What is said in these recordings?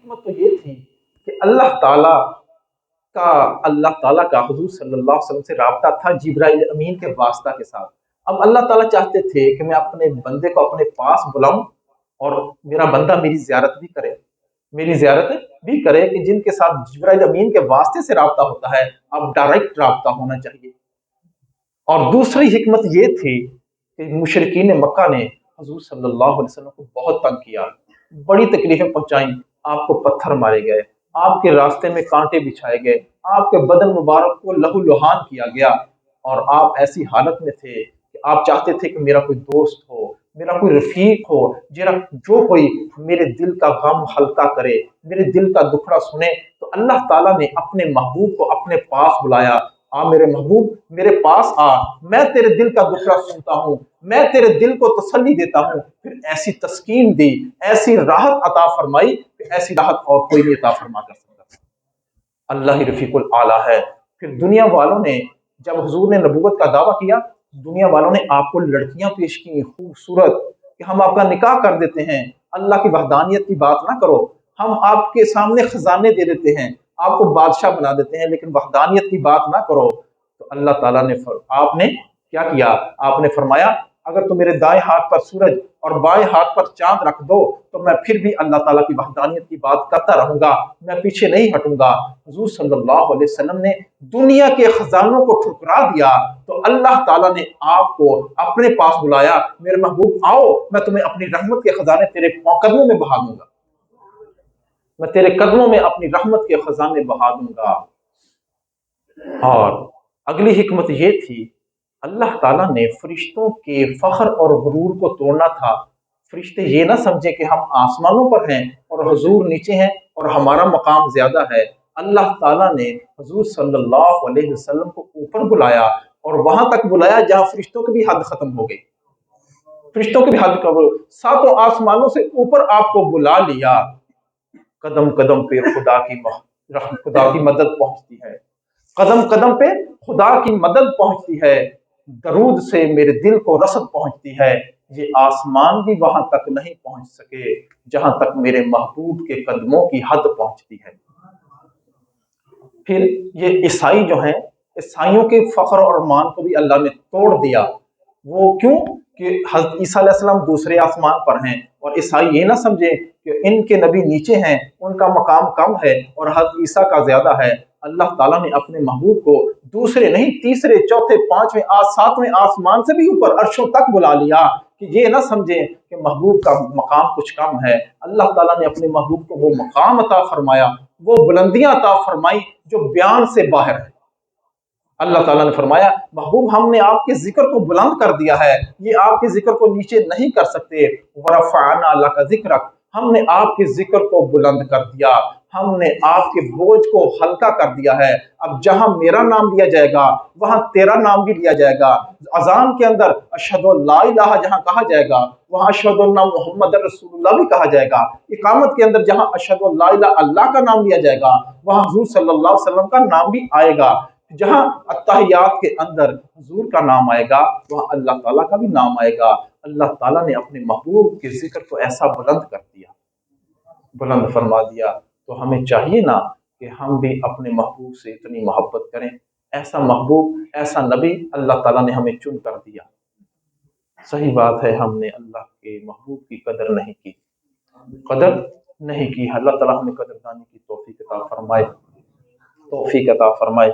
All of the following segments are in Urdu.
حکمت تو یہ تھی کہ اللہ تعالیٰ کا حضور صلی اللہ علیہ وسلم سے رابطہ تھا جبرائیل امین کے واسطہ کے ساتھ۔ اب اللہ تعالیٰ چاہتے تھے کہ میں اپنے بندے کو اپنے پاس بلاؤں اور میرا بندہ میری زیارت بھی کرے کہ جن کے ساتھ جبرائیل امین کے واسطے سے رابطہ ہوتا ہے اب ڈائریکٹ رابطہ ہونا چاہیے۔ اور دوسری حکمت یہ تھی کہ مشرکین مکہ نے حضور صلی اللہ علیہ وسلم کو بہت تنگ کیا، بڑی تکلیفیں پہنچائیں، آپ کو پتھر مارے گئے، آپ کے راستے میں کانٹے بچھائے گئے، آپ کے بدن مبارک کو لہو لہان کیا گیا، اور آپ ایسی حالت میں تھے کہ آپ چاہتے تھے کہ میرا کوئی دوست ہو، میرا کوئی رفیق ہو، جو کوئی میرے دل کا غم ہلکا کرے، میرے دل کا دکھڑا سنے۔ تو اللہ تعالیٰ نے اپنے محبوب کو اپنے پاس بلایا، آ میرے محبوب میرے پاس آ، میں تیرے دل کا دکھڑا سنتا ہوں، میں تیرے دل کو تسلی دیتا ہوں۔ پھر ایسی تسکین دی، ایسی راحت عطا فرمائی کہ ایسی راحت اور کوئی نہیں عطا فرما کر سکتا۔ اللہ ہی رفیق الاعلیٰ ہے۔ پھر دنیا والوں نے جب حضور نے نبوت کا دعویٰ کیا، دنیا والوں نے آپ کو لڑکیاں پیش کی خوبصورت کہ ہم آپ کا نکاح کر دیتے ہیں، اللہ کی وحدانیت کی بات نہ کرو، ہم آپ کے سامنے خزانے دے دیتے ہیں، آپ کو بادشاہ بنا دیتے ہیں، لیکن وحدانیت کی بات نہ کرو۔ تو اللہ تعالیٰ نے آپ نے کیا کیا؟ آپ نے فرمایا اگر تم میرے دائیں ہاتھ پر سورج اور بائیں ہاتھ پر چاند رکھ دو تو میں پھر بھی اللہ تعالیٰ کی وحدانیت کی بات کرتا رہوں گا، میں پیچھے نہیں ہٹوں گا۔ حضور صلی اللہ علیہ وسلم نے دنیا کے خزانوں کو ٹھکرا دیا تو اللہ تعالیٰ نے آپ کو اپنے پاس بلایا، میرے محبوب آؤ، میں تمہیں اپنی رحمت کے خزانے تیرے قدموں میں بہا دوں گا، میں تیرے قدموں میں اپنی رحمت کے خزانے بہا دوں گا۔ اور اگلی حکمت یہ تھی، اللہ تعالیٰ نے فرشتوں کے فخر اور غرور کو توڑنا تھا۔ فرشتے یہ نہ سمجھے کہ ہم آسمانوں پر ہیں اور حضور نیچے ہیں اور ہمارا مقام زیادہ ہے۔ اللہ تعالیٰ نے حضور صلی اللہ علیہ وسلم کو اوپر بلایا اور وہاں تک بلایا جہاں فرشتوں کی بھی حد ختم ہو گئی، فرشتوں کی بھی حد ختم ہو گئی، ساتوں آسمانوں سے اوپر آپ کو بلا لیا۔ قدم قدم پہ خدا کی مدد پہنچتی ہے، قدم قدم پہ خدا کی مدد پہنچتی ہے، درود سے میرے دل کو رسد پہنچتی ہے۔ یہ آسمان بھی وہاں تک نہیں پہنچ سکے جہاں تک میرے محبوب کے قدموں کی حد پہنچتی ہے۔ پھر یہ عیسائی جو ہیں، عیسائیوں کے فخر اور مان کو بھی اللہ نے توڑ دیا۔ وہ کیوں؟ کہ حضرت عیسیٰ علیہ السلام دوسرے آسمان پر ہیں اور عیسائی یہ نہ سمجھے کہ ان کے نبی نیچے ہیں، ان کا مقام کم ہے اور حضرت عیسیٰ کا زیادہ ہے۔ اللہ تعالیٰ نے اپنے محبوب کو دوسرے نہیں، تیسرے، چوتھے، پانچویں، ساتویں آسمان سے بھی اوپر عرشوں تک بلا لیا کہ یہ نہ سمجھے کہ محبوب کا مقام کچھ کم ہے۔ اللہ تعالیٰ نے اپنے محبوب کو وہ مقام عطا فرمایا، وہ بلندیاں عطا فرمائی جو بیان سے باہر ہے۔ اللہ تعالیٰ نے فرمایا محبوب ہم نے آپ کے ذکر کو بلند کر دیا ہے، یہ آپ کے ذکر کو نیچے نہیں کر سکتے۔ وَرَفَعْنَا لَكَ ذِكْرَكَ، ہم نے آپ کے ذکر کو بلند کر دیا، ہم نے آپ کے بوجھ کو ہلکا کر دیا ہے۔ اب جہاں میرا نام لیا جائے گا وہاں تیرا نام بھی لیا جائے گا۔ اذان کے اندر اشہد ان لا الہ جہاں کہا جائے گا وہاں اشہد ان محمد رسول اللہ بھی کہا جائے گا۔ اقامت کے اندر جہاں اشہد ان لا الہ اللہ کا نام لیا جائے گا وہاں حضور صلی اللہ علیہ وسلم کا نام بھی آئے گا۔ جہاں التحیات کے اندر حضور کا نام آئے گا وہاں اللہ تعالیٰ کا بھی نام آئے گا۔ اللہ تعالیٰ نے اپنے محبوب کے ذکر کو ایسا بلند کر دیا، بلند فرما دیا۔ تو ہمیں چاہیے نا کہ ہم بھی اپنے محبوب سے اتنی محبت کریں۔ ایسا محبوب، ایسا نبی اللہ تعالیٰ نے ہمیں چن کر دیا۔ صحیح بات ہے، ہم نے اللہ کے محبوب کی قدر نہیں کی، اللہ تعالیٰ ہمیں قدردانی کی توفیق عطا فرمائے۔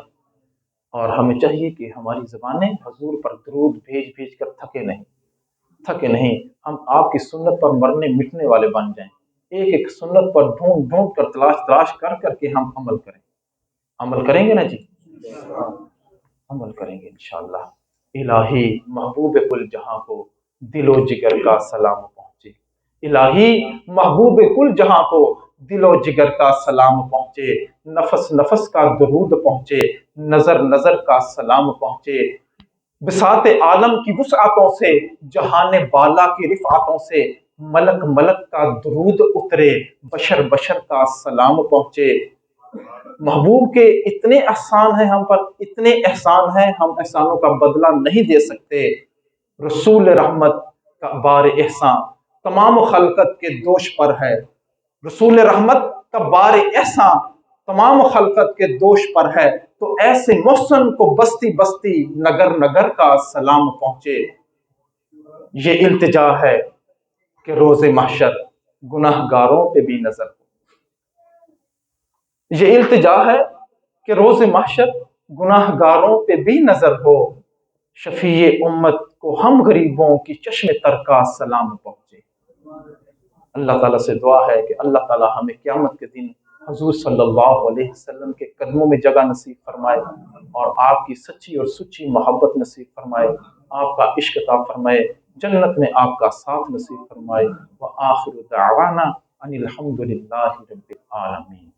اور ہمیں چاہیے کہ ہماری زبانیں حضور پر درود بھیج بھیج کر تھکے نہیں، ہم آپ کی سنت پر مرنے مٹنے والے بن جائیں، ایک ایک سنت پر ڈھونڈ ڈھونڈ کر تلاش کر کے ہم عمل کریں گے نا جی، عمل کریں گے انشاءاللہ۔ الہی محبوب کل جہاں کو دل و جگر کا سلام پہنچے، الہی محبوب کل جہاں کو دل و جگر کا سلام پہنچے، نفس نفس کا درود پہنچے، نظر نظر کا سلام پہنچے، بساط عالم کی وسعتوں سے، جہان بالا کی رفعتوں سے، ملک ملک کا درود اترے، بشر بشر کا سلام پہنچے۔ محبوب کے اتنے احسان ہیں ہم پر، اتنے احسان ہیں، ہم احسانوں کا بدلہ نہیں دے سکتے۔ رسول رحمت کا بار احسان تمام خلقت کے دوش پر ہے، رسول رحمت کا بار احساں تمام خلقت کے دوش پر ہے، تو ایسے محسن کو بستی بستی نگر نگر کا سلام پہنچے۔ یہ التجا ہے کہ روز محشر گناہ گاروں پہ بھی نظر ہو۔ یہ التجا ہے کہ روز محشر گناہ گاروں پہ بھی نظر ہو، شفیع امت کو ہم غریبوں کی چشم تر کا سلام پہنچے۔ اللہ تعالیٰ سے دعا ہے کہ اللہ تعالیٰ ہمیں قیامت کے دن حضور صلی اللہ علیہ وسلم کے قدموں میں جگہ نصیب فرمائے، اور آپ کی سچی اور سچی محبت نصیب فرمائے، آپ کا عشق عطا فرمائے، جنت میں آپ کا ساتھ نصیب فرمائے۔ وآخر دعوانا ان الحمد للہ رب العالمین۔